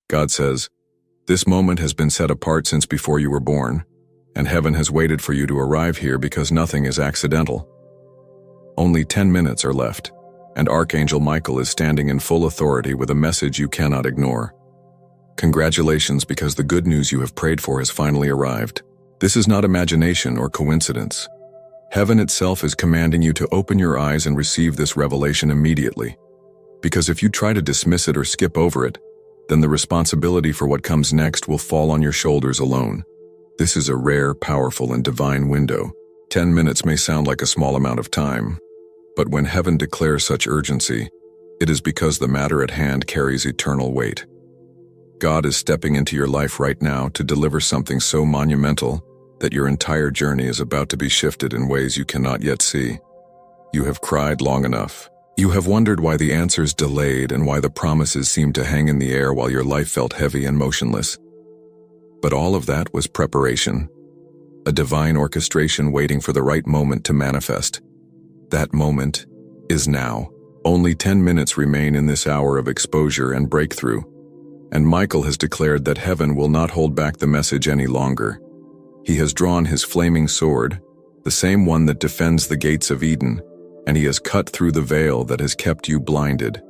God says, "This moment has been set apart since before you were born, and heaven has waited for you to arrive here because nothing is accidental." Only 10 minutes are left, and Archangel Michael is standing in full authority with a message you cannot ignore. Congratulations, because the good news you have prayed for has finally arrived. This is not imagination or coincidence. Heaven itself is commanding you to open your eyes and receive this revelation immediately. Because if you try to dismiss it or skip over it, then the responsibility for what comes next will fall on your shoulders alone. This is a rare, powerful, and divine window. 10 minutes may sound like a small amount of time, but when heaven declares such urgency, it is because the matter at hand carries eternal weight. God is stepping into your life right now to deliver something so monumental that your entire journey is about to be shifted in ways you cannot yet see. You have cried long enough. You have wondered why the answers delayed and why the promises seemed to hang in the air while your life felt heavy and motionless. But all of that was preparation, a divine orchestration waiting for the right moment to manifest. That moment is now. Only 10 minutes remain in this hour of exposure and breakthrough, and Michael has declared that heaven will not hold back the message any longer. He has drawn his flaming sword, the same one that defends the gates of Eden, and he has cut through the veil that has kept you blinded.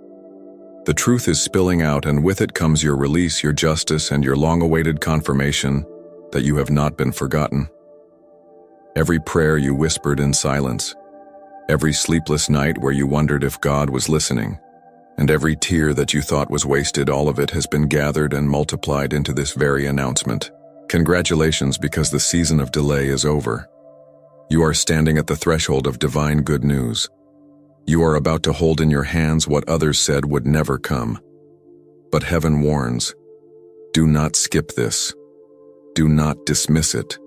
The truth is spilling out, and with it comes your release, your justice, and your long-awaited confirmation that you have not been forgotten. Every prayer you whispered in silence, every sleepless night where you wondered if God was listening, and every tear that you thought was wasted, all of it has been gathered and multiplied into this very announcement. Congratulations, because the season of delay is over. You are standing at the threshold of divine good news. You are about to hold in your hands what others said would never come. But heaven warns, do not skip this. Do not dismiss it.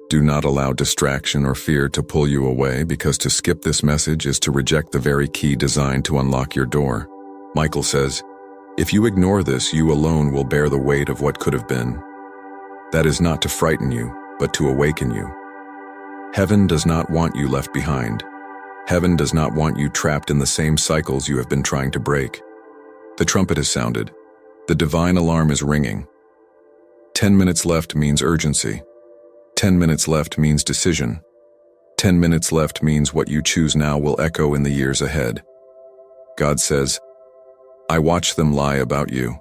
Do not allow distraction or fear to pull you away, because to skip this message is to reject the very key designed to unlock your door. Michael says, if you ignore this, you alone will bear the weight of what could have been. That is not to frighten you, but to awaken you. Heaven does not want you left behind. Heaven does not want you trapped in the same cycles you have been trying to break. The trumpet has sounded. The divine alarm is ringing. 10 minutes left means urgency. 10 minutes left means decision. 10 minutes left means what you choose now will echo in the years ahead. God says, I watched them lie about you.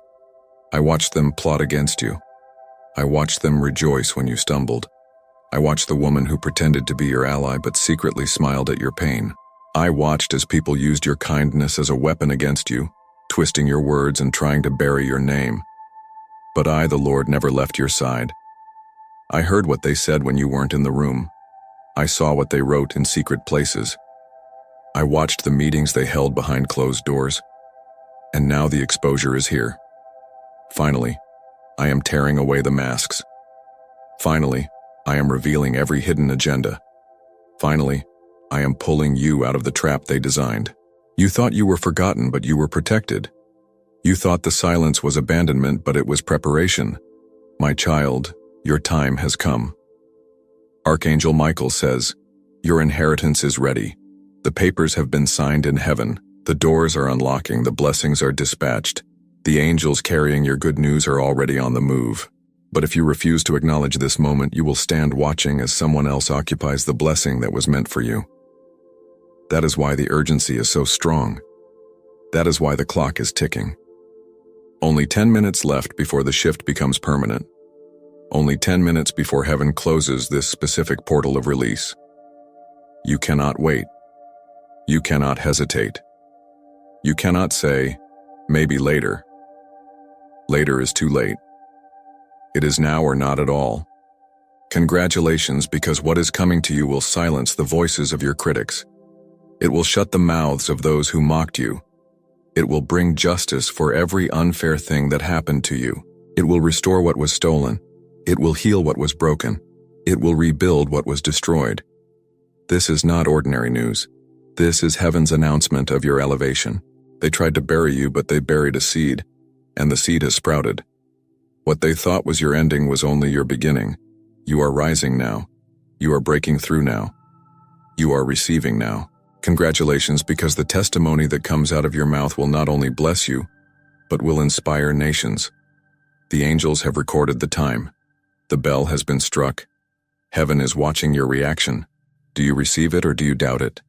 I watched them plot against you. I watched them rejoice when you stumbled. I watched the woman who pretended to be your ally but secretly smiled at your pain. I watched as people used your kindness as a weapon against you, twisting your words and trying to bury your name. But I, the Lord, never left your side. I heard what they said when you weren't in the room. I saw what they wrote in secret places. I watched the meetings they held behind closed doors. And now the exposure is here. Finally, I am tearing away the masks. Finally, I am revealing every hidden agenda. Finally, I am pulling you out of the trap they designed. You thought you were forgotten, but you were protected. You thought the silence was abandonment, but it was preparation. My child, your time has come. Archangel Michael says, your inheritance is ready. The papers have been signed in heaven. The doors are unlocking. The blessings are dispatched. The angels carrying your good news are already on the move. But if you refuse to acknowledge this moment, you will stand watching as someone else occupies the blessing that was meant for you. That is why the urgency is so strong. That is why the clock is ticking. Only 10 minutes left before the shift becomes permanent. Only 10 minutes before heaven closes this specific portal of release. You cannot wait. You cannot hesitate. You cannot say, maybe later. Later is too late. It is now or not at all. Congratulations, because what is coming to you will silence the voices of your critics. It will shut the mouths of those who mocked you. It will bring justice for every unfair thing that happened to you. It will restore what was stolen. It will heal what was broken. It will rebuild what was destroyed. This is not ordinary news. This is heaven's announcement of your elevation. They tried to bury you, but they buried a seed, and the seed has sprouted. What they thought was your ending was only your beginning. You are rising now. You are breaking through now. You are receiving now. Congratulations, because the testimony that comes out of your mouth will not only bless you, but will inspire nations. The angels have recorded the time. The bell has been struck. Heaven is watching your reaction. Do you receive it or do you doubt it?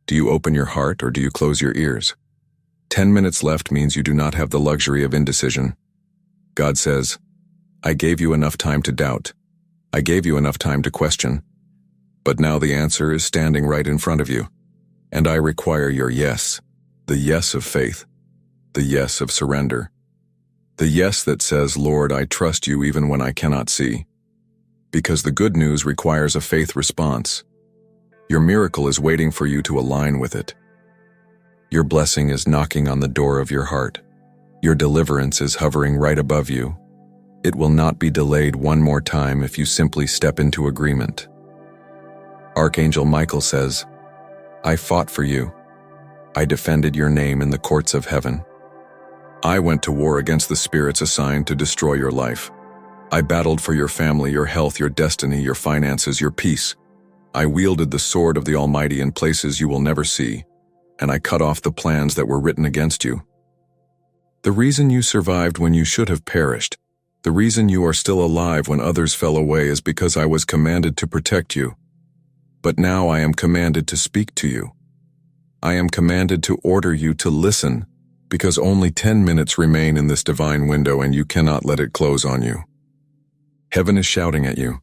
Do you open your heart or do you close your ears? 10 minutes left means you do not have the luxury of indecision. God says, I gave you enough time to doubt. I gave you enough time to question. But now the answer is standing right in front of you. And I require your yes, the yes of faith, the yes of surrender. The yes that says, Lord, I trust you even when I cannot see. Because the good news requires a faith response. Your miracle is waiting for you to align with it. Your blessing is knocking on the door of your heart. Your deliverance is hovering right above you. It will not be delayed one more time if you simply step into agreement. Archangel Michael says, I fought for you. I defended your name in the courts of heaven. I went to war against the spirits assigned to destroy your life. I battled for your family, your health, your destiny, your finances, your peace. I wielded the sword of the Almighty in places you will never see, and I cut off the plans that were written against you. The reason you survived when you should have perished, the reason you are still alive when others fell away is because I was commanded to protect you. But now I am commanded to speak to you. I am commanded to order you to listen, because only 10 minutes remain in this divine window and you cannot let it close on you. Heaven is shouting at you.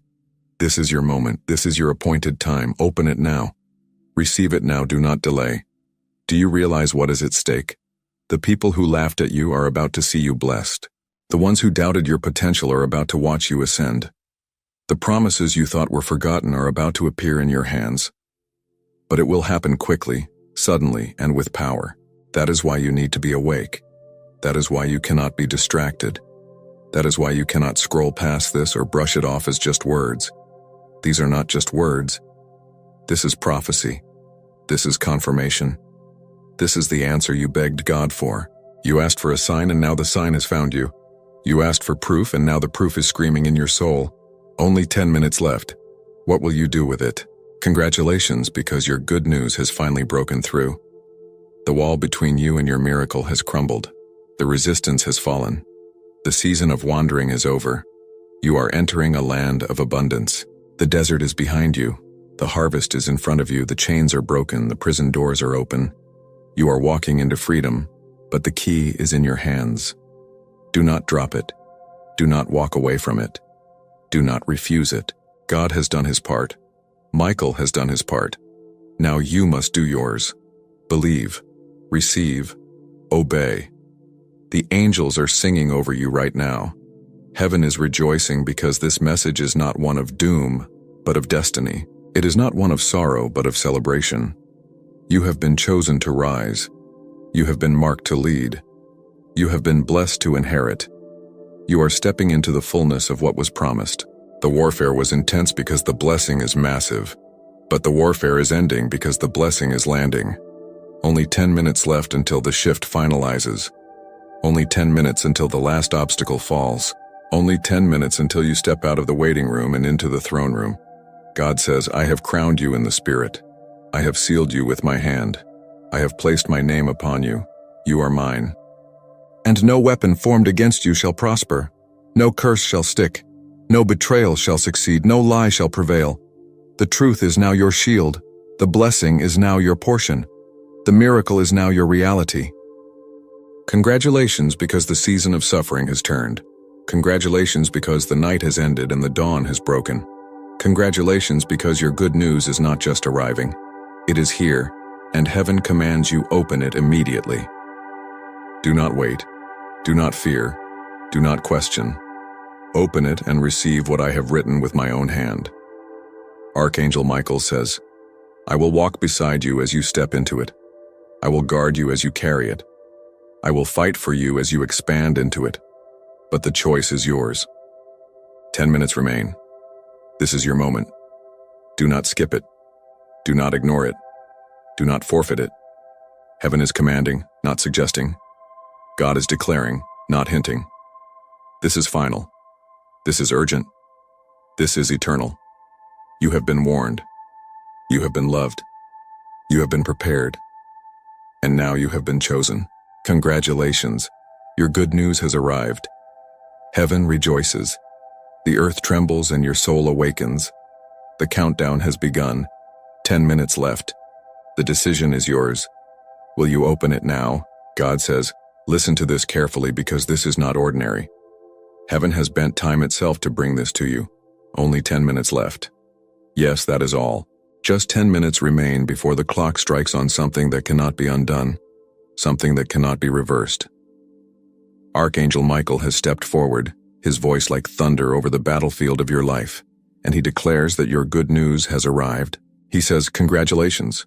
This is your moment. This is your appointed time. Open it now. Receive it now. Do not delay. Do you realize what is at stake? The people who laughed at you are about to see you blessed. The ones who doubted your potential are about to watch you ascend. The promises you thought were forgotten are about to appear in your hands. But it will happen quickly, suddenly, and with power. That is why you need to be awake. That is why you cannot be distracted. That is why you cannot scroll past this or brush it off as just words. These are not just words. This is prophecy. This is confirmation. This is the answer you begged God for. You asked for a sign and now the sign has found you. You asked for proof and now the proof is screaming in your soul. Only 10 minutes left. What will you do with it? Congratulations, because your good news has finally broken through. The wall between you and your miracle has crumbled. The resistance has fallen. The season of wandering is over. You are entering a land of abundance. The desert is behind you. The harvest is in front of you. The chains are broken. The prison doors are open. You are walking into freedom, but the key is in your hands. Do not drop it. Do not walk away from it. Do not refuse it. God has done his part. Michael has done his part. Now you must do yours. Believe, receive, obey. The angels are singing over you right now. Heaven is rejoicing because this message is not one of doom, but of destiny. It is not one of sorrow, but of celebration. You have been chosen to rise. You have been marked to lead. You have been blessed to inherit. You are stepping into the fullness of what was promised. The warfare was intense because the blessing is massive. But the warfare is ending because the blessing is landing. Only 10 minutes left until the shift finalizes. Only 10 minutes until the last obstacle falls. Only 10 minutes until you step out of the waiting room and into the throne room. God says, I have crowned you in the Spirit. I have sealed you with my hand. I have placed my name upon you. You are mine. And no weapon formed against you shall prosper. No curse shall stick. No betrayal shall succeed. No lie shall prevail. The truth is now your shield. The blessing is now your portion. The miracle is now your reality. Congratulations, because the season of suffering has turned. Congratulations, because the night has ended and the dawn has broken. Congratulations, because your good news is not just arriving. It is here, and heaven commands you open it immediately. Do not wait. Do not fear. Do not question. Open it and receive what I have written with my own hand. Archangel Michael says, I will walk beside you as you step into it. I will guard you as you carry it. I will fight for you as you expand into it. But the choice is yours. 10 minutes remain. This is your moment. Do not skip it. Do not ignore it. Do not forfeit it. Heaven is commanding, not suggesting. God is declaring, not hinting. This is final. This is urgent. This is eternal. You have been warned. You have been loved. You have been prepared. And now you have been chosen. Congratulations. Your good news has arrived. Heaven rejoices. The earth trembles and your soul awakens. The countdown has begun. 10 minutes left. The decision is yours. Will you open it now? God says, listen to this carefully because this is not ordinary. Heaven has bent time itself to bring this to you. Only 10 minutes left. Yes, that is all. Just 10 minutes remain before the clock strikes on something that cannot be undone, something that cannot be reversed. Archangel Michael has stepped forward, his voice like thunder over the battlefield of your life, and he declares that your good news has arrived. He says, congratulations.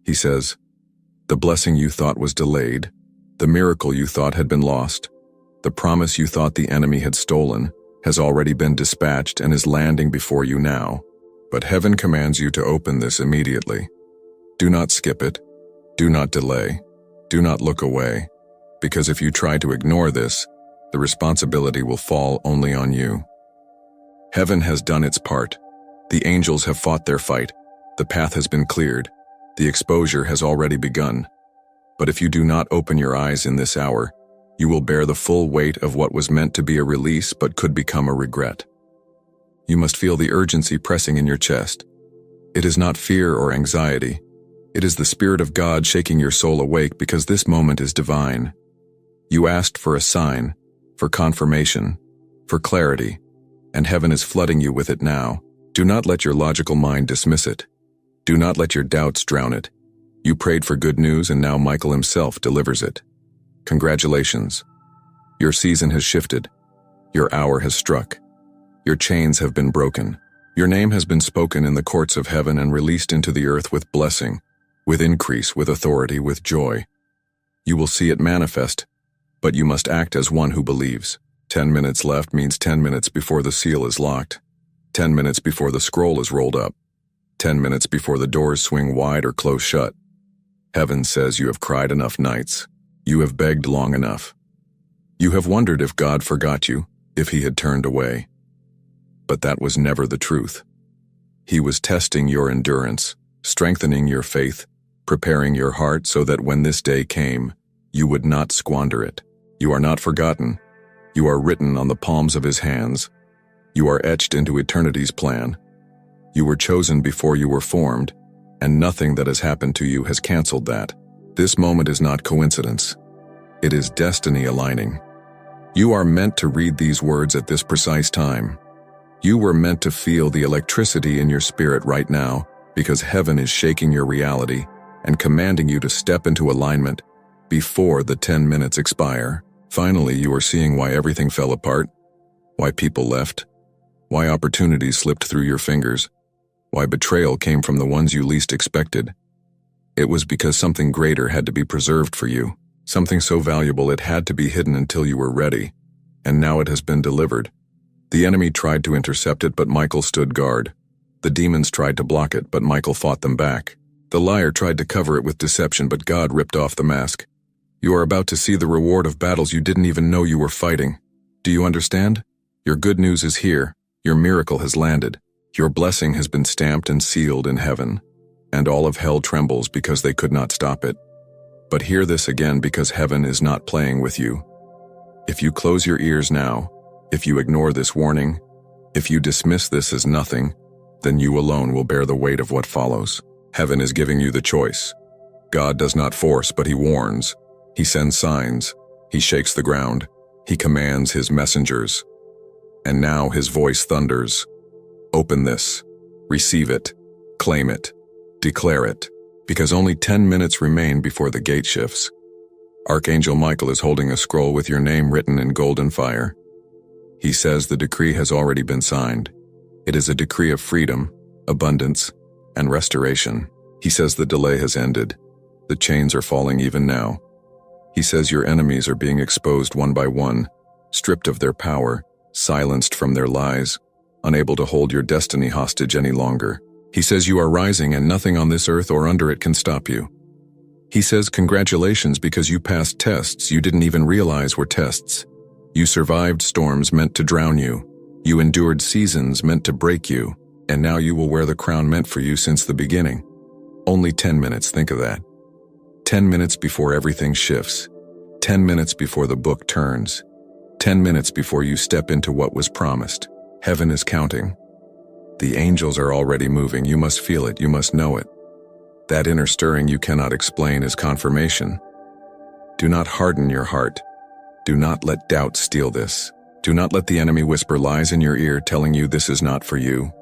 He says, the blessing you thought was delayed, the miracle you thought had been lost, the promise you thought the enemy had stolen, has already been dispatched and is landing before you now. But heaven commands you to open this immediately. Do not skip it. Do not delay. Do not look away. Because if you try to ignore this, the responsibility will fall only on you. Heaven has done its part. The angels have fought their fight. The path has been cleared. The exposure has already begun. But if you do not open your eyes in this hour, you will bear the full weight of what was meant to be a release but could become a regret. You must feel the urgency pressing in your chest. It is not fear or anxiety. It is the Spirit of God shaking your soul awake because this moment is divine. You asked for a sign, for confirmation, for clarity, and heaven is flooding you with it now. Do not let your logical mind dismiss it. Do not let your doubts drown it. You prayed for good news and now Michael himself delivers it. Congratulations. Your season has shifted. Your hour has struck. Your chains have been broken. Your name has been spoken in the courts of heaven and released into the earth with blessing, with increase, with authority, with joy. You will see it manifest, but you must act as one who believes. 10 minutes left means 10 minutes before the seal is locked. 10 minutes before the scroll is rolled up. 10 minutes before the doors swing wide or close shut. Heaven says you have cried enough nights. You have begged long enough. You have wondered if God forgot you, if he had turned away. But that was never the truth. He was testing your endurance, strengthening your faith, preparing your heart so that when this day came, you would not squander it. You are not forgotten. You are written on the palms of his hands. You are etched into eternity's plan. You were chosen before you were formed, and nothing that has happened to you has canceled that. This moment is not coincidence. It is destiny aligning. You are meant to read these words at this precise time. You were meant to feel the electricity in your spirit right now because heaven is shaking your reality and commanding you to step into alignment before the 10 minutes expire. Finally, you are seeing why everything fell apart, why people left, why opportunities slipped through your fingers, why betrayal came from the ones you least expected. It was because something greater had to be preserved for you, something so valuable it had to be hidden until you were ready, and now it has been delivered. The enemy tried to intercept it, but Michael stood guard. The demons tried to block it, but Michael fought them back. The liar tried to cover it with deception, but God ripped off the mask. You are about to see the reward of battles you didn't even know you were fighting. Do you understand? Your good news is here. Your miracle has landed. Your blessing has been stamped and sealed in heaven. And all of hell trembles because they could not stop it. But hear this again because heaven is not playing with you. If you close your ears now, if you ignore this warning, if you dismiss this as nothing, then you alone will bear the weight of what follows. Heaven is giving you the choice. God does not force, but he warns. He sends signs. He shakes the ground. He commands his messengers. And now his voice thunders. Open this. Receive it. Claim it. Declare it. Because only 10 minutes remain before the gate shifts. Archangel Michael is holding a scroll with your name written in golden fire. He says the decree has already been signed. It is a decree of freedom, abundance, and restoration. He says the delay has ended. The chains are falling even now. He says your enemies are being exposed one by one, stripped of their power, silenced from their lies, unable to hold your destiny hostage any longer. He says you are rising and nothing on this earth or under it can stop you. He says congratulations because you passed tests you didn't even realize were tests. You survived storms meant to drown you. You endured seasons meant to break you, and now you will wear the crown meant for you since the beginning. Only 10 minutes, think of that. 10 minutes before everything shifts. 10 minutes before the book turns. 10 minutes before you step into what was promised. Heaven is counting. The angels are already moving. You must feel it. You must know it. That inner stirring you cannot explain is confirmation. Do not harden your heart. Do not let doubt steal this. Do not let the enemy whisper lies in your ear telling you this is not for you.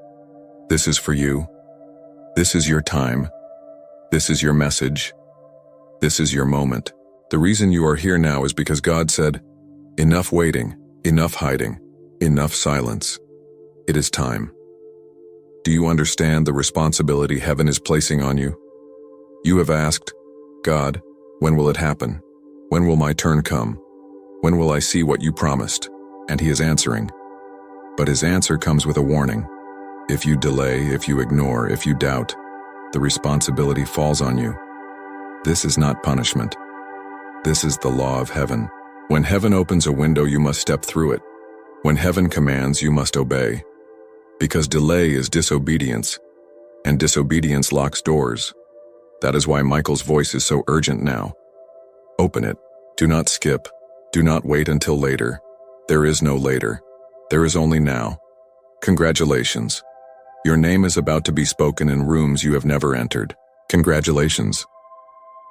This is for you. This is your time. This is your message. This is your moment. The reason you are here now is because God said, enough waiting, enough hiding, enough silence. It is time. Do you understand the responsibility heaven is placing on you? You have asked, God, when will it happen? When will my turn come? When will I see what you promised? And he is answering. But his answer comes with a warning. If you delay, if you ignore, if you doubt, the responsibility falls on you. This is not punishment. This is the law of heaven. When heaven opens a window, you must step through it. When heaven commands, you must obey. Because delay is disobedience, and disobedience locks doors. That is why Michael's voice is so urgent now. Open it. Do not skip. Do not wait until later. There is no later. There is only now. Congratulations. Your name is about to be spoken in rooms you have never entered. Congratulations.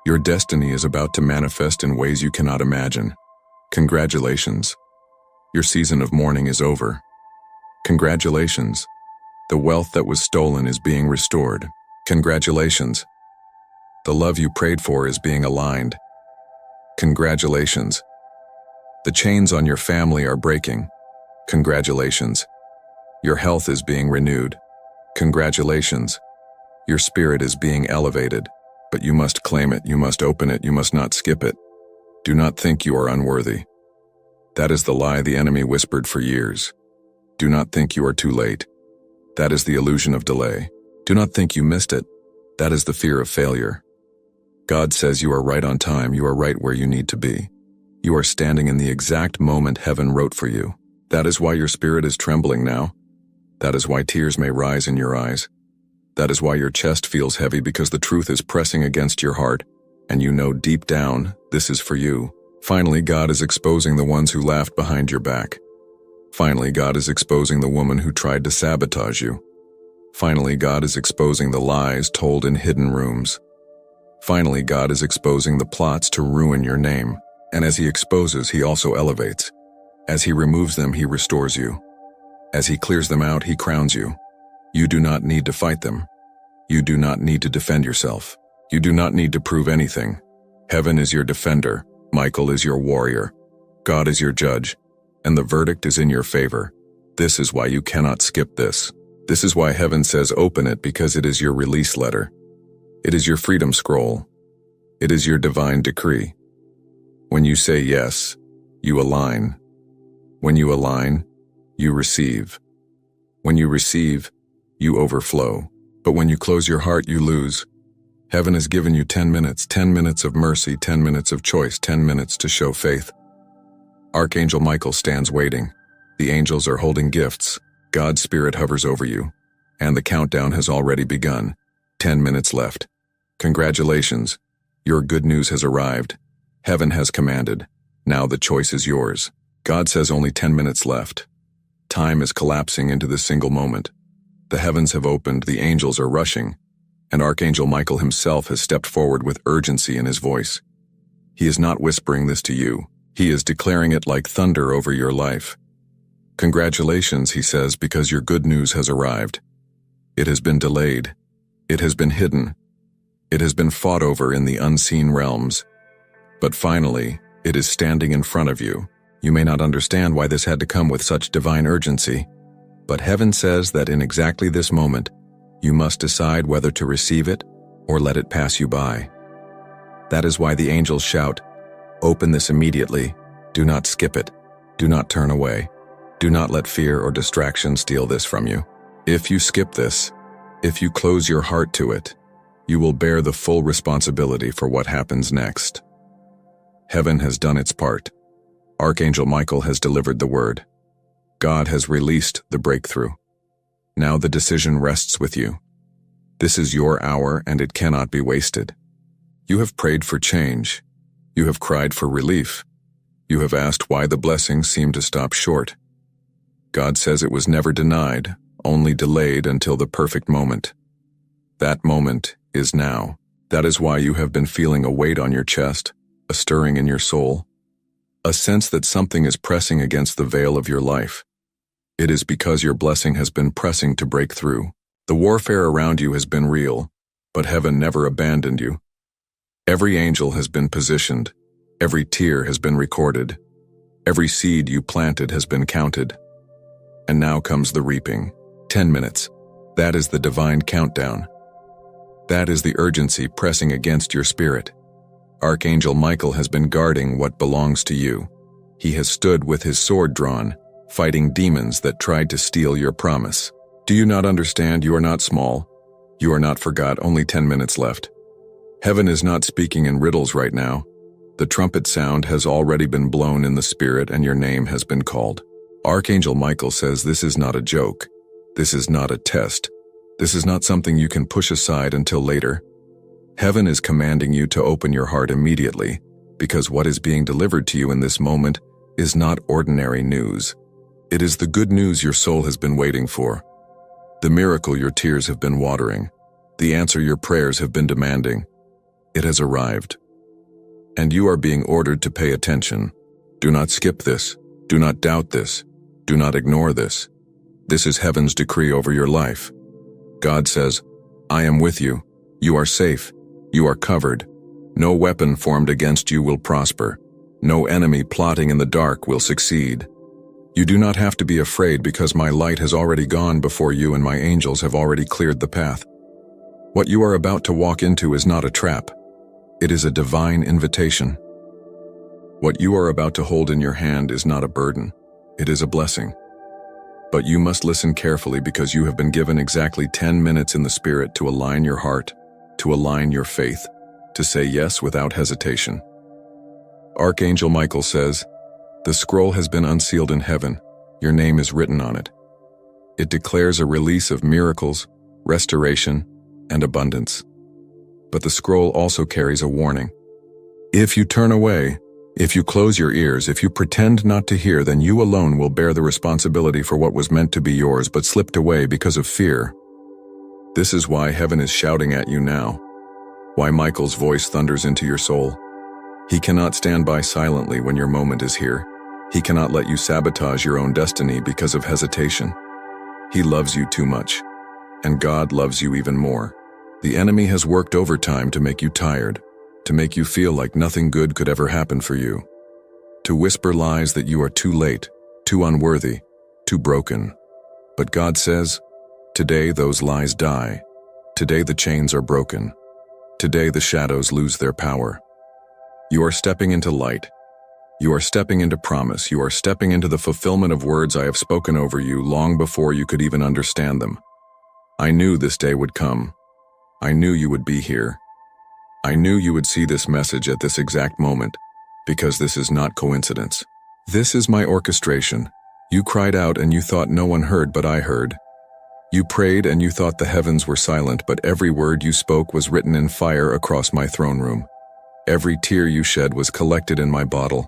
Your destiny is about to manifest in ways you cannot imagine. Congratulations. Your season of mourning is over. Congratulations. The wealth that was stolen is being restored. Congratulations. The love you prayed for is being aligned. Congratulations. The chains on your family are breaking. Congratulations. Your health is being renewed. Congratulations. Your spirit is being elevated, but you must claim it, you must open it, you must not skip it. Do not think you are unworthy. That is the lie the enemy whispered for years. Do not think you are too late. That is the illusion of delay. Do not think you missed it. That is the fear of failure. God says you are right on time, you are right where you need to be. You are standing in the exact moment heaven wrote for you. That is why your spirit is trembling now. That is why tears may rise in your eyes. That is why your chest feels heavy, because the truth is pressing against your heart, and you know deep down, this is for you. Finally, God is exposing the ones who laughed behind your back. Finally, God is exposing the woman who tried to sabotage you. Finally, God is exposing the lies told in hidden rooms. Finally, God is exposing the plots to ruin your name. And as he exposes, he also elevates. As he removes them, he restores you. As he clears them out, he crowns you. You do not need to fight them. You do not need to defend yourself. You do not need to prove anything. Heaven is your defender. Michael is your warrior. God is your judge. And the verdict is in your favor. This is why you cannot skip this. This is why heaven says open it, because it is your release letter. It is your freedom scroll. It is your divine decree. When you say yes, you align. When you align, you receive. When you receive, you overflow. But when you close your heart, you lose. Heaven has given you 10 minutes of mercy, 10 minutes of choice, 10 minutes to show faith. Archangel Michael stands waiting. The angels are holding gifts. God's spirit hovers over you. And the countdown has already begun. 10 minutes left. Congratulations. Your good news has arrived. Heaven has commanded. Now the choice is yours. God says only 10 minutes left. Time is collapsing into this single moment. The heavens have opened, the angels are rushing, and Archangel Michael himself has stepped forward with urgency in his voice. He is not whispering this to you. He is declaring it like thunder over your life. Congratulations, he says, because your good news has arrived. It has been delayed. It has been hidden. It has been fought over in the unseen realms. But finally, it is standing in front of you. You may not understand why this had to come with such divine urgency, but heaven says that in exactly this moment, you must decide whether to receive it or let it pass you by. That is why the angels shout, open this immediately. Do not skip it. Do not turn away. Do not let fear or distraction steal this from you. If you skip this, if you close your heart to it, you will bear the full responsibility for what happens next. Heaven has done its part. Archangel Michael has delivered the word. God has released the breakthrough. Now the decision rests with you. This is your hour and it cannot be wasted. You have prayed for change. You have cried for relief. You have asked why the blessings seem to stop short. God says it was never denied, only delayed until the perfect moment. That moment is now. That is why you have been feeling a weight on your chest, a stirring in your soul, a sense that something is pressing against the veil of your life. It is because your blessing has been pressing to break through. The warfare around you has been real, but heaven never abandoned you. Every angel has been positioned, every tear has been recorded, every seed you planted has been counted. And now comes the reaping. 10 minutes. That is the divine countdown. That is the urgency pressing against your spirit. Archangel Michael has been guarding what belongs to you. He has stood with his sword drawn, fighting demons that tried to steal your promise. Do you not understand? You are not small. You are not forgot. Only 10 minutes left. Heaven is not speaking in riddles right now. The trumpet sound has already been blown in the spirit and your name has been called. Archangel Michael says this is not a joke. This is not a test. This is not something you can push aside until later. Heaven is commanding you to open your heart immediately, because what is being delivered to you in this moment is not ordinary news. It is the good news your soul has been waiting for. The miracle your tears have been watering. The answer your prayers have been demanding. It has arrived. And you are being ordered to pay attention. Do not skip this. Do not doubt this. Do not ignore this. This is heaven's decree over your life. God says, I am with you. You are safe. You are covered. No weapon formed against you will prosper. No enemy plotting in the dark will succeed. You do not have to be afraid because my light has already gone before you and my angels have already cleared the path. What you are about to walk into is not a trap. It is a divine invitation. What you are about to hold in your hand is not a burden. It is a blessing. But you must listen carefully because you have been given exactly 10 minutes in the spirit to align your heart, to align your faith, to say yes without hesitation. Archangel Michael says, the scroll has been unsealed in heaven. Your name is written on it. It declares a release of miracles, restoration, and abundance. But the scroll also carries a warning. If you turn away, if you close your ears, if you pretend not to hear, then you alone will bear the responsibility for what was meant to be yours but slipped away because of fear. This is why heaven is shouting at you now. Why Michael's voice thunders into your soul. He cannot stand by silently when your moment is here. He cannot let you sabotage your own destiny because of hesitation. He loves you too much, and God loves you even more. The enemy has worked overtime to make you tired, to make you feel like nothing good could ever happen for you, to whisper lies that you are too late, too unworthy, too broken. But God says, today those lies die. Today the chains are broken. Today the shadows lose their power. You are stepping into light. You are stepping into promise. You are stepping into the fulfillment of words I have spoken over you long before you could even understand them. I knew this day would come. I knew you would be here. I knew you would see this message at this exact moment, because this is not coincidence. This is my orchestration. You cried out and you thought no one heard, but I heard. You prayed and you thought the heavens were silent, but every word you spoke was written in fire across my throne room. Every tear you shed was collected in my bottle.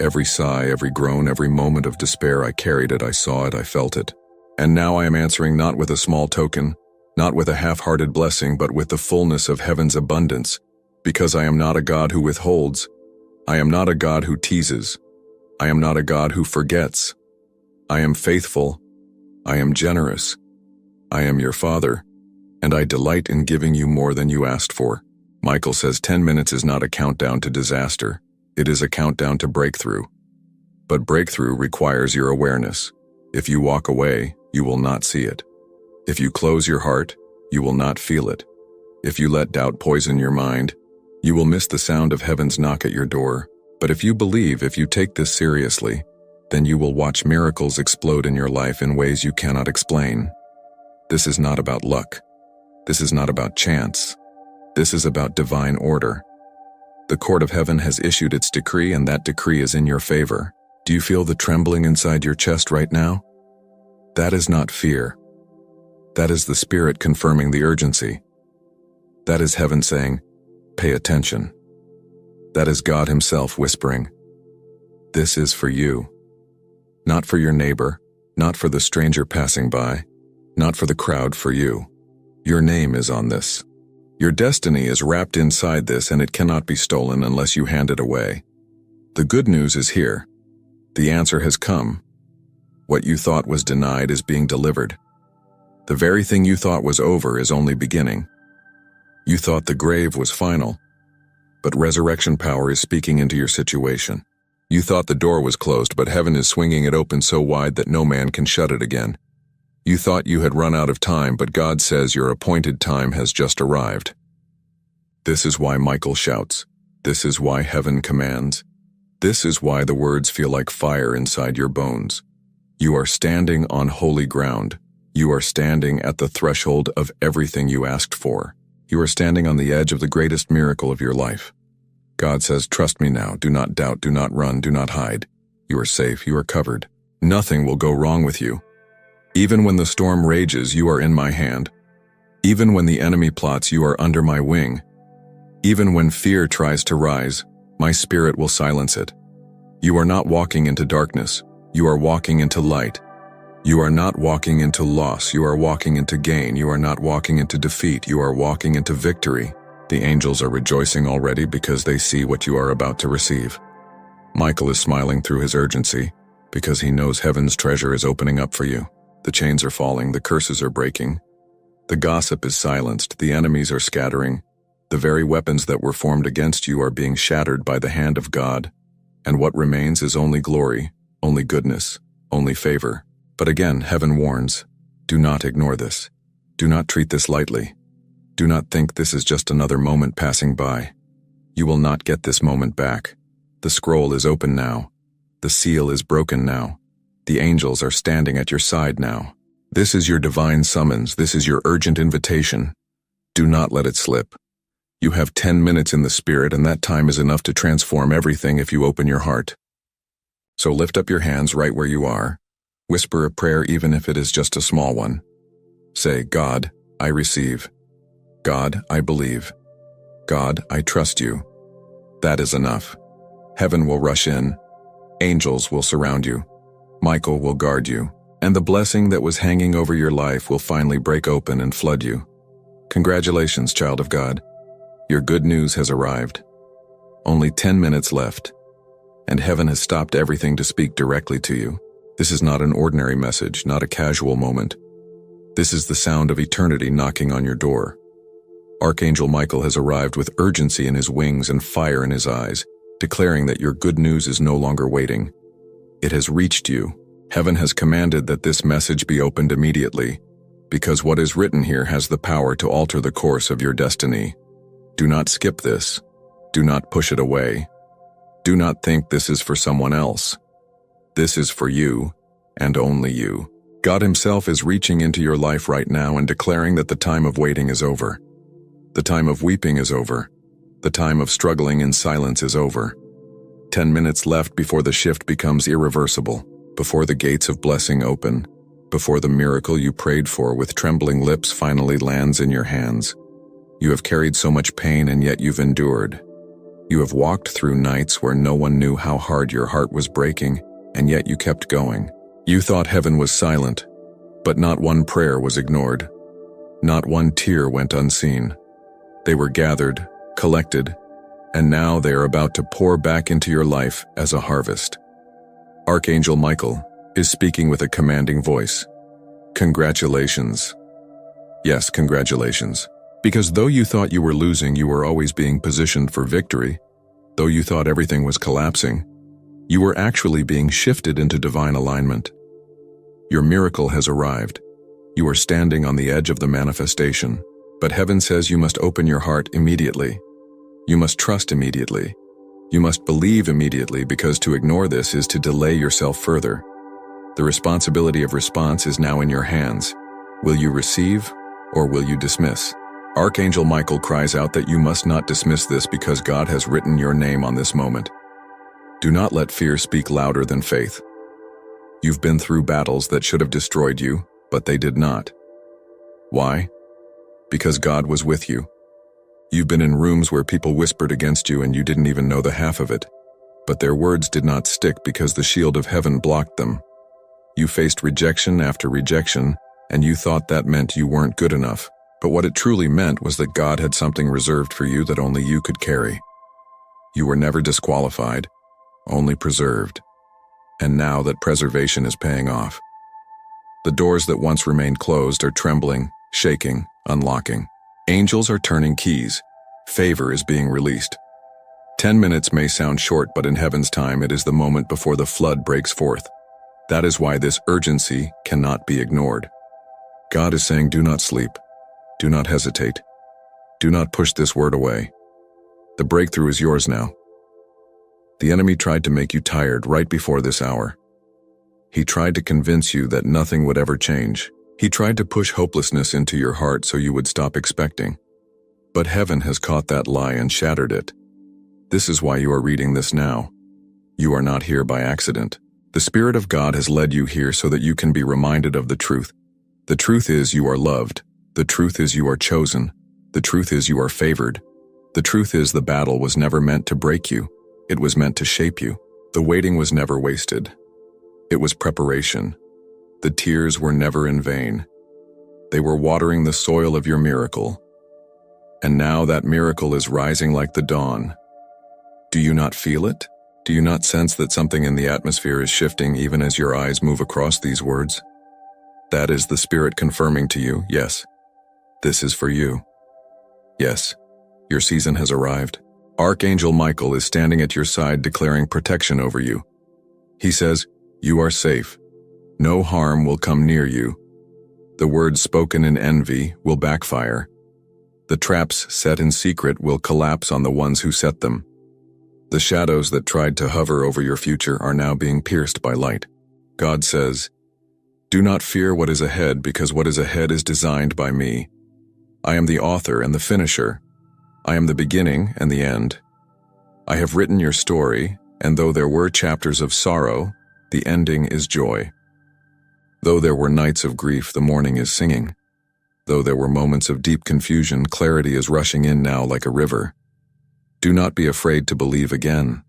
Every sigh, every groan, every moment of despair, I carried it, I saw it, I felt it. And now I am answering not with a small token, not with a half-hearted blessing, but with the fullness of heaven's abundance, because I am not a God who withholds. I am not a God who teases. I am not a God who forgets. I am faithful. I am generous. I am your Father, and I delight in giving you more than you asked for. Michael says 10 minutes is not a countdown to disaster. It is a countdown to breakthrough. But breakthrough requires your awareness. If you walk away, you will not see it. If you close your heart, you will not feel it. If you let doubt poison your mind, you will miss the sound of heaven's knock at your door. But if you believe, if you take this seriously, then you will watch miracles explode in your life in ways you cannot explain. This is not about luck. This is not about chance. This is about divine order. The court of heaven has issued its decree, and that decree is in your favor. Do you feel the trembling inside your chest right now? That is not fear. That is the Spirit confirming the urgency. That is heaven saying, pay attention. That is God Himself whispering, This is for you. Not for your neighbor, not for the stranger passing by, not for the crowd, for you. Your name is on this. Your destiny is wrapped inside this, and it cannot be stolen unless you hand it away. The good news is here. The answer has come. What you thought was denied is being delivered. The very thing you thought was over is only beginning. You thought the grave was final, but resurrection power is speaking into your situation. You thought the door was closed, but heaven is swinging it open so wide that no man can shut it again. You thought you had run out of time, but God says your appointed time has just arrived. This is why Michael shouts. This is why heaven commands. This is why the words feel like fire inside your bones. You are standing on holy ground. You are standing at the threshold of everything you asked for. You are standing on the edge of the greatest miracle of your life. God says, trust me now. Do not doubt. Do not run. Do not hide. You are safe. You are covered. Nothing will go wrong with you. Even when the storm rages, you are in my hand. Even when the enemy plots, you are under my wing. Even when fear tries to rise, my spirit will silence it. You are not walking into darkness. You are walking into light. You are not walking into loss. You are walking into gain. You are not walking into defeat. You are walking into victory. The angels are rejoicing already because they see what you are about to receive. Michael is smiling through his urgency because he knows heaven's treasure is opening up for you. The chains are falling. The curses are breaking. The gossip is silenced. The enemies are scattering. The very weapons that were formed against you are being shattered by the hand of God. And what remains is only glory, only goodness, only favor. But again, heaven warns, do not ignore this. Do not treat this lightly. Do not think this is just another moment passing by. You will not get this moment back. The scroll is open now. The seal is broken now. The angels are standing at your side now. This is your divine summons. This is your urgent invitation. Do not let it slip. You have 10 minutes in the Spirit, and that time is enough to transform everything if you open your heart. So lift up your hands right where you are. Whisper a prayer even if it is just a small one. Say, God, I receive. God, I believe. God, I trust you. That is enough. Heaven will rush in. Angels will surround you. Michael will guard you. And the blessing that was hanging over your life will finally break open and flood you. Congratulations, child of God. Your good news has arrived. Only 10 minutes left. And heaven has stopped everything to speak directly to you. This is not an ordinary message, not a casual moment. This is the sound of eternity knocking on your door. Archangel Michael has arrived with urgency in his wings and fire in his eyes, declaring that your good news is no longer waiting. It has reached you. Heaven has commanded that this message be opened immediately, because what is written here has the power to alter the course of your destiny. Do not skip this. Do not push it away. Do not think this is for someone else. This is for you, and only you. God Himself is reaching into your life right now and declaring that the time of waiting is over. The time of weeping is over. The time of struggling in silence is over. 10 minutes left before the shift becomes irreversible, before the gates of blessing open, before the miracle you prayed for with trembling lips finally lands in your hands. You have carried so much pain, and yet you've endured. You have walked through nights where no one knew how hard your heart was breaking, and yet you kept going. You thought heaven was silent, but not one prayer was ignored. Not one tear went unseen. They were gathered, collected, and now they are about to pour back into your life as a harvest. Archangel Michael is speaking with a commanding voice. Congratulations. Yes, congratulations. Because though you thought you were losing, you were always being positioned for victory. Though you thought everything was collapsing, you were actually being shifted into divine alignment. Your miracle has arrived. You are standing on the edge of the manifestation, but heaven says you must open your heart immediately. You must trust immediately. You must believe immediately, because to ignore this is to delay yourself further. The responsibility of response is now in your hands. Will you receive, or will you dismiss? Archangel Michael cries out that you must not dismiss this, because God has written your name on this moment. Do not let fear speak louder than faith. You've been through battles that should have destroyed you, but they did not. Why? Because God was with you. You've been in rooms where people whispered against you and you didn't even know the half of it. But their words did not stick because the shield of heaven blocked them. You faced rejection after rejection, and you thought that meant you weren't good enough. But what it truly meant was that God had something reserved for you that only you could carry. You were never disqualified, only preserved. And now that preservation is paying off. The doors that once remained closed are trembling, shaking, unlocking. Angels are turning keys. Favor is being released. 10 minutes may sound short, but in heaven's time, it is the moment before the flood breaks forth. That is why this urgency cannot be ignored. God is saying, do not sleep. Do not hesitate. Do not push this word away. The breakthrough is yours now. The enemy tried to make you tired right before this hour. He tried to convince you that nothing would ever change. He tried to push hopelessness into your heart so you would stop expecting. But heaven has caught that lie and shattered it. This is why you are reading this now. You are not here by accident. The Spirit of God has led you here so that you can be reminded of the truth. The truth is you are loved. The truth is you are chosen. The truth is you are favored. The truth is the battle was never meant to break you. It was meant to shape you. The waiting was never wasted. It was preparation. The tears were never in vain. They were watering the soil of your miracle. And now that miracle is rising like the dawn. Do you not feel it? Do you not sense that something in the atmosphere is shifting even as your eyes move across these words? That is the Spirit confirming to you, yes, this is for you. Yes, your season has arrived. Archangel Michael is standing at your side declaring protection over you. He says, you are safe. No harm will come near you. The words spoken in envy will backfire. The traps set in secret will collapse on the ones who set them. The shadows that tried to hover over your future are now being pierced by light. God says, do not fear what is ahead, because what is ahead is designed by me. I am the author and the finisher. I am the beginning and the end. I have written your story, and though there were chapters of sorrow, the ending is joy. Though there were nights of grief, the morning is singing. Though there were moments of deep confusion, clarity is rushing in now like a river. Do not be afraid to believe again.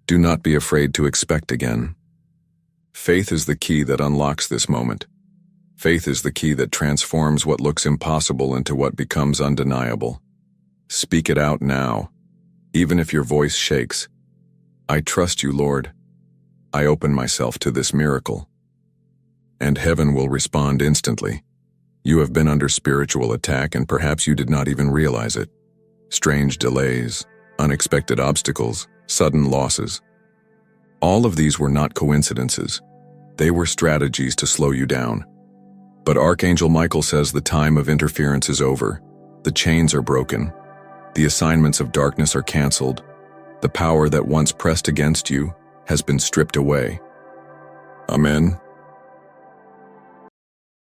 Do not be afraid to expect again. Faith is the key that unlocks this moment. Faith is the key that transforms what looks impossible into what becomes undeniable. Speak it out now, even if your voice shakes. I trust you, Lord. I open myself to this miracle. And heaven will respond instantly. You have been under spiritual attack, and perhaps you did not even realize it. Strange delays, unexpected obstacles, sudden losses. All of these were not coincidences. They were strategies to slow you down. But Archangel Michael says the time of interference is over. The chains are broken. The assignments of darkness are canceled. The power that once pressed against you has been stripped away. Amen.